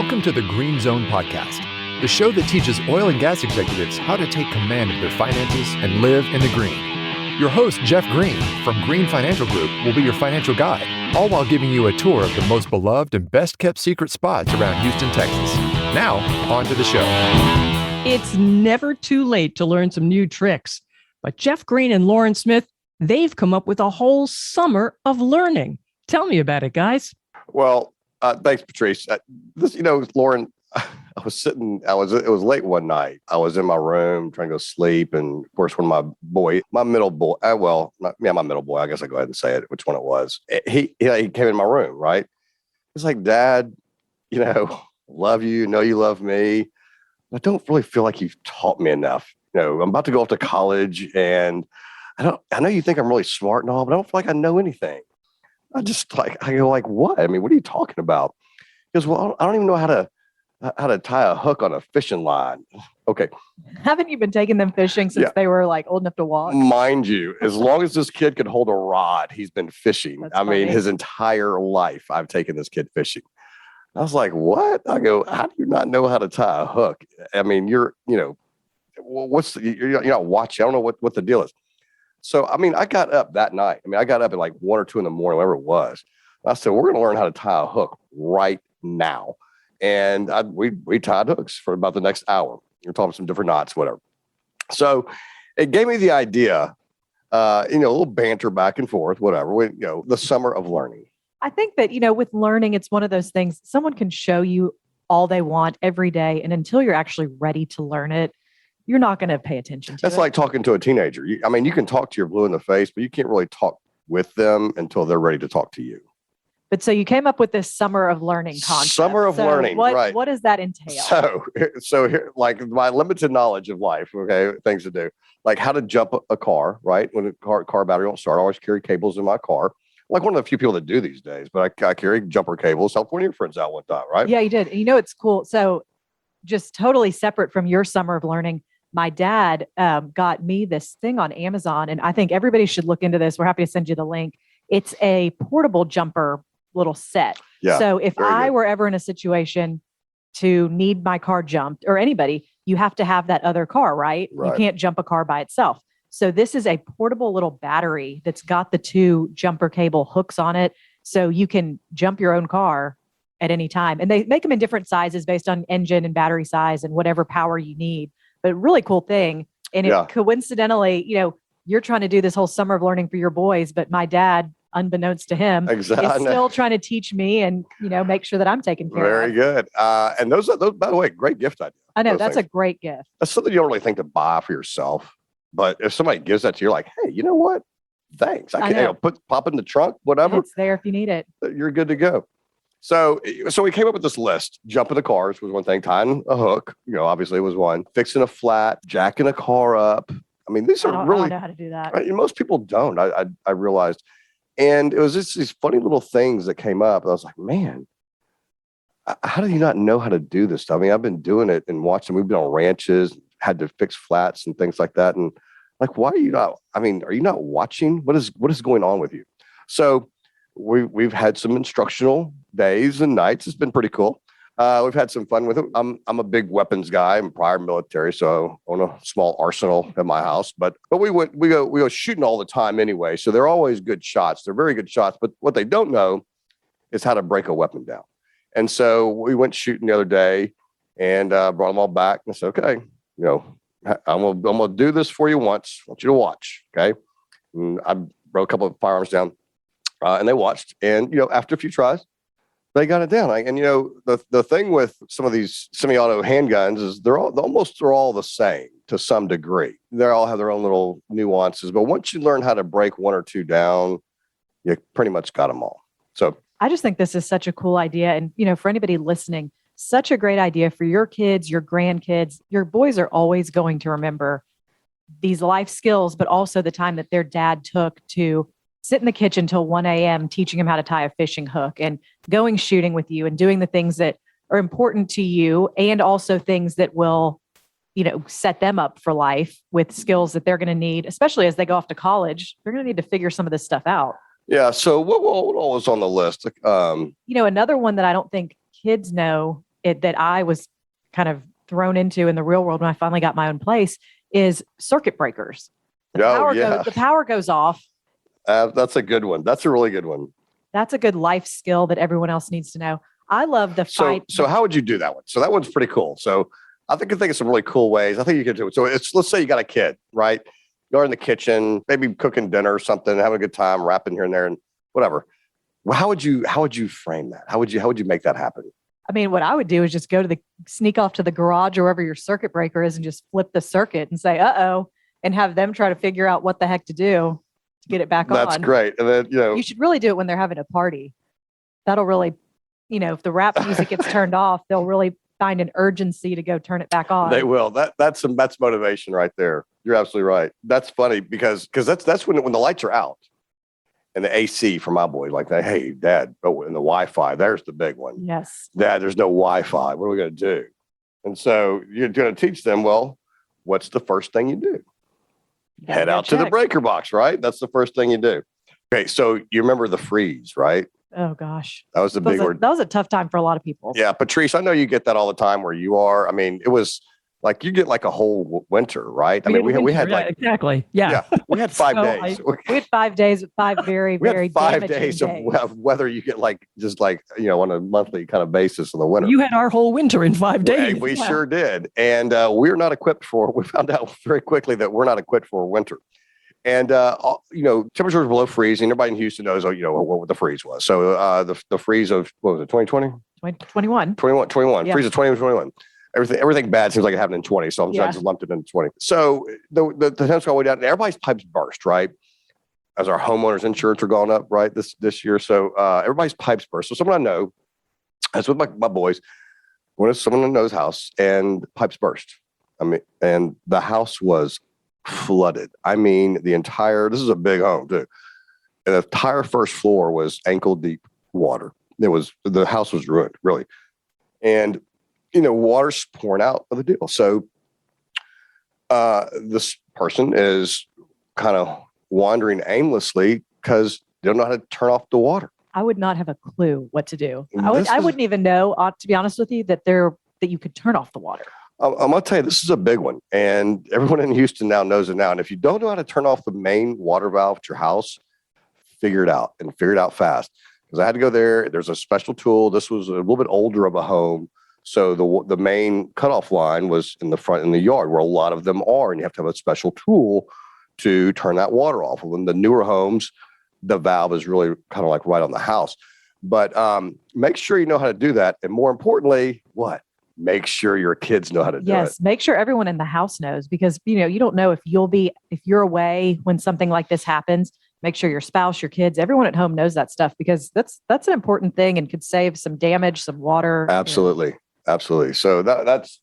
Welcome to the Green Zone Podcast, the show that teaches oil and gas executives how to take command of their finances and live in the green. Your host, Jeff Green, from Green Financial Group, will be your financial guide, all while giving you a tour of the most beloved and best-kept secret spots around Houston, Texas. Now, on to the show. It's never too late to learn some new tricks, but Jeff Green and Lauren Smith, they've come up with a whole summer of learning. Tell me about it, guys. Well, thanks, Patrice. Lauren, it was late one night. I was in my room trying to go sleep. And of course, when my middle boy, my middle boy, I guess I go ahead and say it, which one it was. He came in my room, right? He's like, Dad, love you, know you love me. I don't really feel like you've taught me enough. I'm about to go off to college and I know you think I'm really smart and all, but I don't feel like I know anything. I go like, what? I mean, what are you talking about? He goes, well, I don't even know how to tie a hook on a fishing line. Okay. Haven't you been taking them fishing since they were like old enough to walk? Mind you, as long as this kid could hold a rod, he's been fishing. That's funny. His entire life, I've taken this kid fishing. I was like, what? I go, how do you not know how to tie a hook? I mean, you're not watching. I don't know what the deal is. So, I got up that night. I got up at like 1 or 2 in the morning, whatever it was. I said, we're going to learn how to tie a hook right now. And we tied hooks for about the next hour. We're talking some different knots, whatever. So it gave me the idea, a little banter back and forth, whatever, the summer of learning. I think that, with learning, it's one of those things someone can show you all they want every day. And until you're actually ready to learn it, you're not going to pay attention to it. That's like talking to a teenager. You can talk to your blue in the face, but you can't really talk with them until they're ready to talk to you. But so you came up with this summer of learning concept. Summer of learning, right. What does that entail? So here, like my limited knowledge of life, okay, things to do, like how to jump a car, right? When a car battery won't start, I always carry cables in my car. Like one of the few people that do these days, but I carry jumper cables. Helped one of your friends out one time, right? Yeah, you did. It's cool. So just totally separate from your summer of learning, my dad got me this thing on Amazon, and I think everybody should look into this. We're happy to send you the link. It's a portable jumper little set. Yeah, so if I good. were ever in a situation to need my car jumped, or anybody, you have to have that other car, right? You can't jump a car by itself. So this is a portable little battery that's got the 2 jumper cable hooks on it. So you can jump your own car at any time. And they make them in different sizes based on engine and battery size and whatever power you need. But really cool thing. And it coincidentally, you're trying to do this whole summer of learning for your boys, but my dad, unbeknownst to him, is still trying to teach me and, make sure that I'm taken care of. Very good. And those, by the way, great gift idea. I know, that's a great gift. That's something you don't really think to buy for yourself. But if somebody gives that to you, like, hey, you know what? Thanks. I can pop it in the trunk, whatever. It's there if you need it. You're good to go. So we came up with this list. Jumping the cars was one thing. Tying a hook, obviously was one. Fixing a flat, jacking a car up. These are really. I don't know how to do that. Right? Most people don't. I realized, and it was just these funny little things that came up. And I was like, man, how do you not know how to do this stuff? I've been doing it and watching. We've been on ranches, had to fix flats and things like that. And like, why are you not? Are you not watching? What is going on with you? So. We've had some instructional days and nights. It's been pretty cool. We've had some fun with it. I'm a big weapons guy. I'm prior military, so I own a small arsenal at my house. But we go shooting all the time anyway. So they're always good shots. They're very good shots. But what they don't know is how to break a weapon down. And so we went shooting the other day and brought them all back. And I said, okay, I'm gonna do this for you once. I want you to watch, okay? And I broke a couple of firearms down. And they watched, and after a few tries, they got it down. The thing with some of these semi-auto handguns is they're all the same to some degree. They all have their own little nuances, but once you learn how to break 1 or 2 down, you pretty much got them all. So I just think this is such a cool idea, and for anybody listening, such a great idea for your kids, your grandkids. Your boys are always going to remember these life skills, but also the time that their dad took to sit in the kitchen till 1 a.m. teaching him how to tie a fishing hook and going shooting with you and doing the things that are important to you, and also things that will, set them up for life with skills that they're going to need, especially as they go off to college. They're going to need to figure some of this stuff out. Yeah. So what all was on the list? Another one that I don't think kids know that I was kind of thrown into in the real world when I finally got my own place is circuit breakers. The power goes off. That's a good one. That's a really good one. That's a good life skill that everyone else needs to know. I love the fight. So how would you do that one? So that one's pretty cool. So I think of some really cool ways. I think you could do it. So let's say you got a kid, right? You're in the kitchen, maybe cooking dinner or something, having a good time, rapping here and there and whatever. Well, how would you frame that? How would you make that happen? I mean, what I would do is just sneak off to the garage or wherever your circuit breaker is and just flip the circuit and say, uh-oh, and have them try to figure out what the heck to do to get it back on. That's great. And then, you should really do it when they're having a party. That'll really, if the rap music gets turned off, they'll really find an urgency to go turn it back on. They will. That's motivation right there. You're absolutely right. That's funny because that's when the lights are out and the AC for my boy, like that. Hey, Dad, and the Wi-Fi, there's the big one. Yes. Dad, there's no Wi-Fi. What are we going to do? And so you're going to teach them, well, what's the first thing you do? Head out to the breaker box, right? That's the first thing you do. Okay, so you remember the freeze, right? Oh, gosh. That was the big word. That was a tough time for a lot of people. Yeah, Patrice, I know you get that all the time where you are. I mean, it was like you get like a whole winter, right? I mean, we had like exactly. Yeah. We had 5 days. We had 5 days, 5 very, very 5 days of weather. You get like just like on a monthly kind of basis in the winter. You had our whole winter in 5 days. We sure did, and we're not equipped for. We found out very quickly that we're not equipped for winter. And, temperatures were below freezing. Everybody in Houston knows, what the freeze was. So the freeze of, what was it, 2020? 2021. 21. Yeah. Freeze of 2021. Everything bad seems like it happened in 20. So I just lumped it into 20. So the temps got way down and everybody's pipes burst, right? As our homeowners insurance are going up, right, this year. So everybody's pipes burst. So someone I know, I was with my boys, went to someone I know's house and pipes burst. I mean, and the house was flooded. I mean, this is a big home too. And the entire first floor was ankle deep water. The house was ruined, really. And, water's pouring out of the deal. So this person is kind of wandering aimlessly because they don't know how to turn off the water. I would not have a clue what to do. I wouldn't even know, to be honest with you, that you could turn off the water. I'm going to tell you, this is a big one. And everyone in Houston now knows it now. And if you don't know how to turn off the main water valve at your house, figure it out and figure it out fast. Because I had to go there. There's a special tool. This was a little bit older of a home. So the main cutoff line was in the front in the yard where a lot of them are. And you have to have a special tool to turn that water off. Well, in the newer homes, the valve is really kind of like right on the house. But make sure you know how to do that. And more importantly, what? Make sure your kids know how to do it. Yes, make sure everyone in the house knows because, you don't know if you're away when something like this happens. Make sure your spouse, your kids, everyone at home knows that stuff because that's an important thing and could save some damage, some water. Absolutely. Absolutely. So that's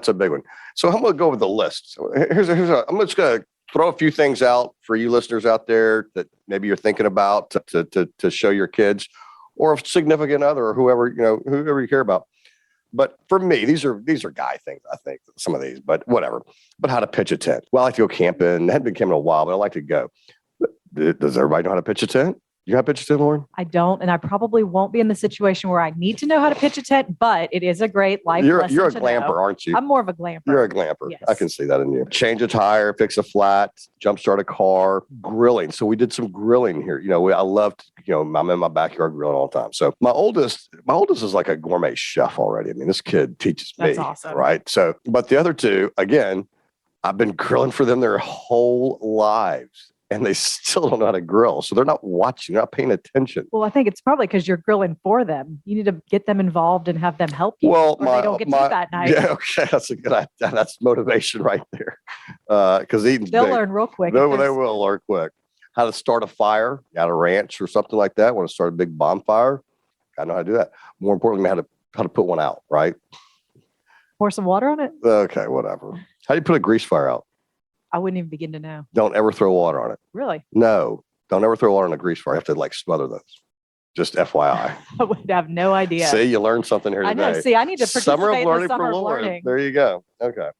a big one. So I'm going to go with the list. So I'm just going to throw a few things out for you listeners out there that maybe you're thinking about to show your kids or a significant other or whoever you care about. But for me, these are guy things, I think, some of these, but whatever. But how to pitch a tent. Well, I like to go camping. I hadn't been camping in a while, but I like to go. Does everybody know how to pitch a tent? You know how to pitch a tent, Lauren? I don't, and I probably won't be in the situation where I need to know how to pitch a tent, but it is a great life lesson. You're a glamper, aren't you? I'm more of a glamper. You're a glamper. Yes. I can see that in you. Change a tire, fix a flat, jumpstart a car, grilling. So we did some grilling here. I loved, I'm in my backyard grilling all the time. So my oldest is like a gourmet chef already. I mean, this kid teaches me. That's awesome. Right? So, but the other two, again, I've been grilling for them their whole lives. And they still don't know how to grill. So they're not watching, they're not paying attention. Well, I think it's probably because you're grilling for them. You need to get them involved and have them help you. Well, or they don't get to eat that night. Yeah, okay. That's a good idea. That's motivation right there. Because eating's They'll big. learn real quick. They will learn quick. How to start a fire at a ranch or something like that. Want to start a big bonfire? I know how to do that. More importantly, how to put one out, right? Pour some water on it? Okay, whatever. How do you put a grease fire out? I wouldn't even begin to know. Don't ever throw water on it. Really? No. Don't ever throw water on a grease fire. You have to smother those. Just FYI. I would have no idea. See, you learned something here today. I know. See, I need to participate Summer of learning in the summer for of Lauren. learning. There you go. Okay.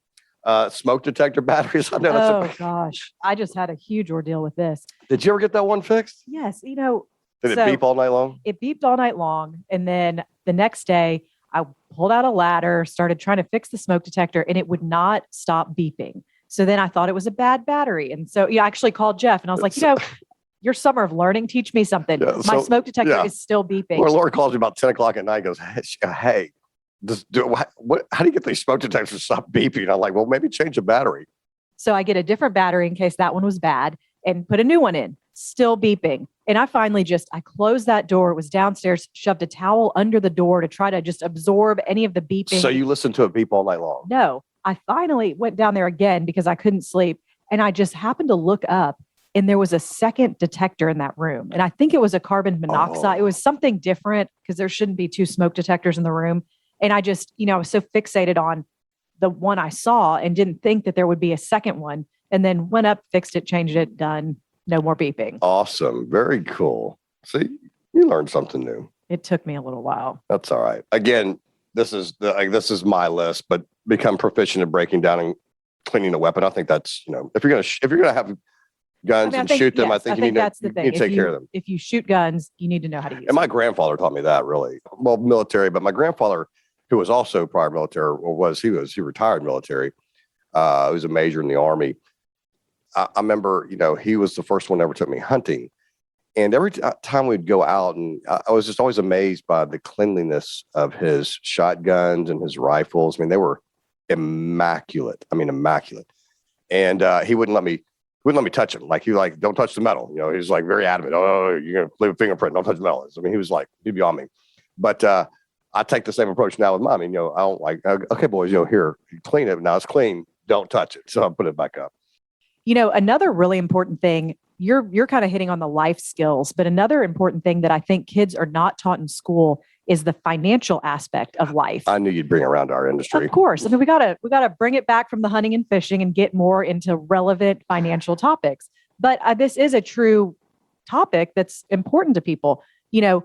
Smoke detector batteries. I know Gosh. I just had a huge ordeal with this. Did you ever get that one fixed? Yes. Did it beep all night long? It beeped all night long. And then the next day, I pulled out a ladder, started trying to fix the smoke detector, and it would not stop beeping. So then I thought it was a bad battery. And so I actually called Jeff and I was like, your summer of learning, teach me something. Yeah, My smoke detector is still beeping. Laura calls me about 10 o'clock at night and goes, hey, how do you get these smoke detectors to stop beeping? I'm like, well, maybe change the battery. So I get a different battery in case that one was bad and put a new one in, still beeping. And I finally I closed that door. It was downstairs, shoved a towel under the door to try to just absorb any of the beeping. So you listened to it beep all night long? No, I finally went down there again because I couldn't sleep. And I just happened to look up and there was a second detector in that room. And I think it was a carbon monoxide. It was something different because there shouldn't be 2 smoke detectors in the room. And I just, I was so fixated on the one I saw and didn't think that there would be a second one. And then went up, fixed it, changed it, done. No more beeping. Awesome. Very cool. See, you learned something new. It took me a little while. That's all right. Again, this is my list, but become proficient at breaking down and cleaning a weapon. I think that's, if you're gonna have guns and shoot them, I think you need to take care of them. If you shoot guns, you need to know how to use them. And my grandfather taught me that, really. Well, military, but my grandfather, who was also prior military, he retired military. He was a major in the Army. I remember, he was the first one that ever took me hunting. And every time we'd go out, and I was just always amazed by the cleanliness of his shotguns and his rifles. I mean, they were immaculate. And he wouldn't let me touch them. Like, don't touch the metal. He was like very adamant. Oh, you're going to leave a fingerprint. Don't touch the metal. I mean, he'd be on me. But I take the same approach now with mine. I don't like, okay, boys, here, you clean it. Now it's clean. Don't touch it. So I'll put it back up. Another really important thing, you're kind of hitting on the life skills, but another important thing that I think kids are not taught in school is the financial aspect of life. I knew you'd bring it around to our industry. Of course. I mean, we gotta bring it back from the hunting and fishing and get more into relevant financial topics. But this is a true topic that's important to people. You're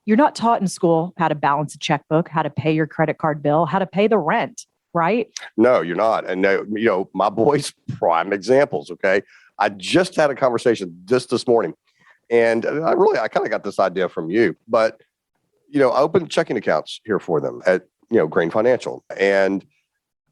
not taught in school how to balance a checkbook, how to pay your credit card bill, how to pay the rent. Right? No, you're not. And my boys, prime examples. Okay. I just had a conversation just this morning, and I kind of got this idea from you, but I opened checking accounts here for them at, Green Financial, and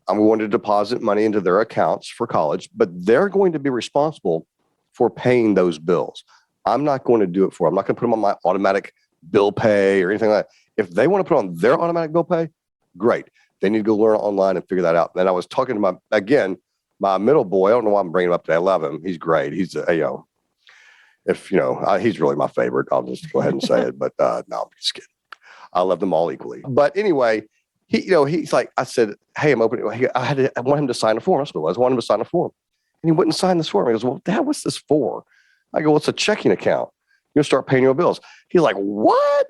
I'm going to deposit money into their accounts for college, but they're going to be responsible for paying those bills. I'm not going to do it for them. I'm not going to put them on my automatic bill pay or anything like that. If they want to put on their automatic bill pay, great. They need to go learn online and figure that out. Then I was talking to my middle boy. I don't know why I'm bringing him up today. I love him. He's great. He's he's really my favorite. I'll just go ahead and say it. But no, I'm just kidding. I love them all equally. But anyway, he's like, I said, hey, I'm opening. I want him to sign a form. That's what it was. I want him to sign a form, and he wouldn't sign this form. He goes, well, Dad, what's this for? I go, well, it's a checking account. You'll start paying your bills. He's like, what?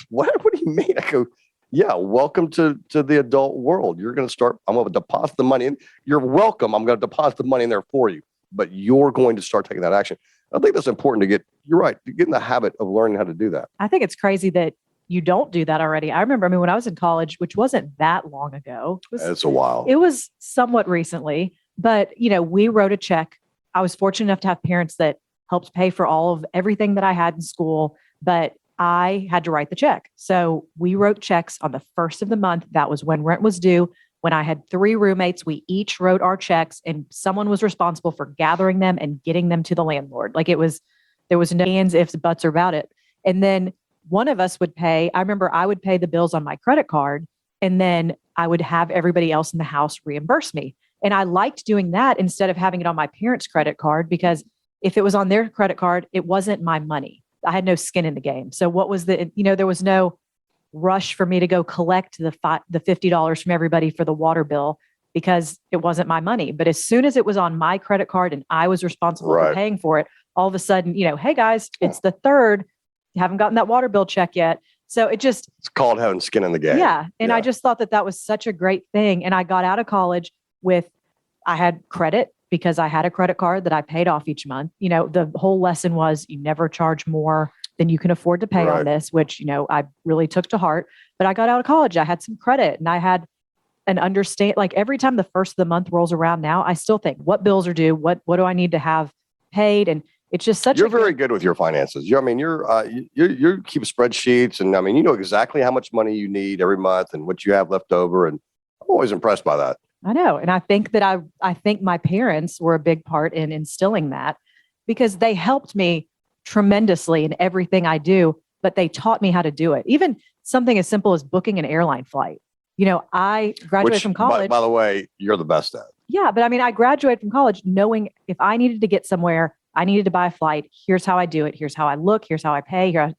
What do you mean? I go, yeah, welcome to the adult world. You're going to start, I'm going to deposit the money in. You're welcome. I'm going to deposit the money in there for you, but you're going to start taking that action. I think that's important to you're right, to get in the habit of learning how to do that. I think it's crazy that you don't do that already. I remember, when I was in college, which wasn't that long ago. It's a while. It was somewhat recently, but we wrote a check. I was fortunate enough to have parents that helped pay for all of everything that I had in school, but I had to write the check. So we wrote checks on the first of the month. That was when rent was due. When I had 3 roommates, we each wrote our checks and someone was responsible for gathering them and getting them to the landlord. There was no ands, ifs, buts about it. And then one of us would pay. I remember I would pay the bills on my credit card and then I would have everybody else in the house reimburse me. And I liked doing that instead of having it on my parents' credit card, because if it was on their credit card, it wasn't my money. I had no skin in the game. So what was there was no rush for me to go collect the $50 from everybody for the water bill because it wasn't my money. But as soon as it was on my credit card and I was responsible for paying for it, all of a sudden, hey guys, it's the 3rd. You haven't gotten that water bill check yet. So it's called having skin in the game. Yeah. And I just thought that was such a great thing. And I got out of college I had credit because I had a credit card that I paid off each month. The whole lesson was you never charge more than you can afford to pay on this, which, I really took to heart. But I got out of college, I had some credit and I had an understand, like every time the first of the month rolls around now, I still think what bills are due, what do I need to have paid? And it's just such You're very good with your finances. You keep spreadsheets, and you know exactly how much money you need every month and what you have left over. And I'm always impressed by that. I know. And I think that I think my parents were a big part in instilling that, because they helped me tremendously in everything I do, but they taught me how to do it. Even something as simple as booking an airline flight. I graduated from college. By the way, you're the best at. Yeah, but I graduated from college knowing if I needed to get somewhere, I needed to buy a flight. Here's how I do it. Here's how I look. Here's how I pay. Here,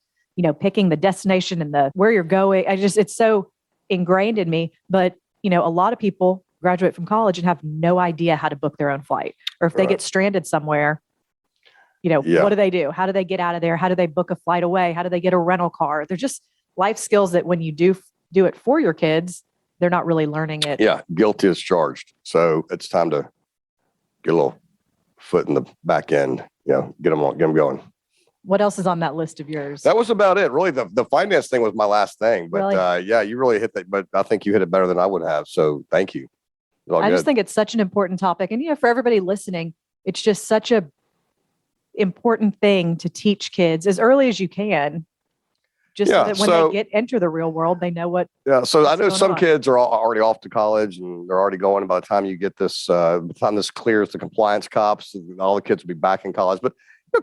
picking the destination and where you're going. It's so ingrained in me. But, a lot of people graduate from college and have no idea how to book their own flight. Or if they get stranded somewhere, what do they do? How do they get out of there? How do they book a flight away? How do they get a rental car? They're just life skills that when you do it for your kids, they're not really learning it. Yeah, guilty is charged. So it's time to get a little foot in the back end, get them going. What else is on that list of yours? That was about it. Really, the finance thing was my last thing. But really? You really hit that. But I think you hit it better than I would have. So thank you. I just think it's such an important topic. And, for everybody listening, it's just such a important thing to teach kids as early as you can. Just so that when they enter the real world, they know what. Yeah. So I know some kids are already off to college and they're already going. By the time you get this, by the time this clears the compliance cops, all the kids will be back in college. But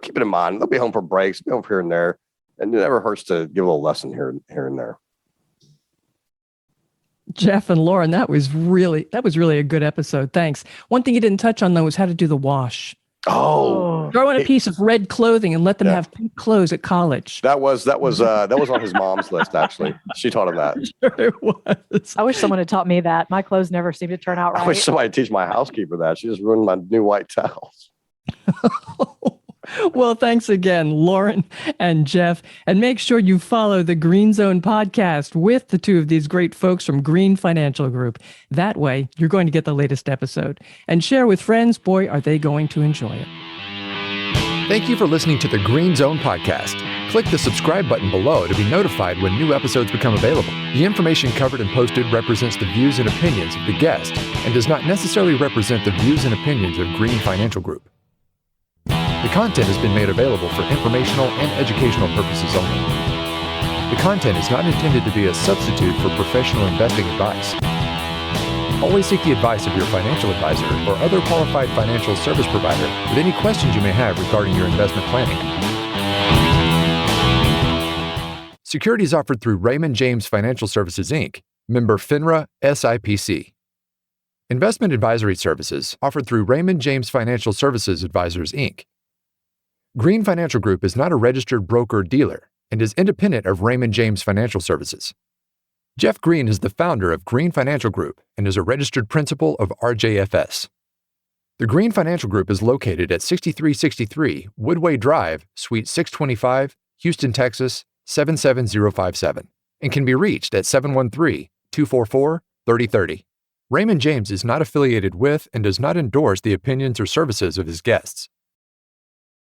keep it in mind, they'll be home for breaks, be home here and there, and it never hurts to give a little lesson here and there. Jeff and Lauren, that was really a good episode. Thanks. One thing you didn't touch on though was how to do the wash. Oh, throw in a piece of red clothing and let them have pink clothes at college. That was on his mom's list. Actually, she taught him that. Sure it was. I wish someone had taught me that. My clothes never seem to turn out right. I wish somebody would teach my housekeeper that. She just ruined my new white towels. Well, thanks again, Lauren and Jeff. And make sure you follow the Green Zone podcast with the two of these great folks from Green Financial Group. That way, you're going to get the latest episode. And share with friends. Boy, are they going to enjoy it. Thank you for listening to the Green Zone podcast. Click the subscribe button below to be notified when new episodes become available. The information covered and posted represents the views and opinions of the guest and does not necessarily represent the views and opinions of Green Financial Group. The content has been made available for informational and educational purposes only. The content is not intended to be a substitute for professional investing advice. Always seek the advice of your financial advisor or other qualified financial service provider with any questions you may have regarding your investment planning. Securities offered through Raymond James Financial Services, Inc., member FINRA SIPC. Investment advisory services offered through Raymond James Financial Services Advisors, Inc. Green Financial Group is not a registered broker-dealer and is independent of Raymond James Financial Services. Jeff Green is the founder of Green Financial Group and is a registered principal of RJFS. The Green Financial Group is located at 6363 Woodway Drive, Suite 625, Houston, Texas 77057, and can be reached at 713-244-3030. Raymond James is not affiliated with and does not endorse the opinions or services of his guests.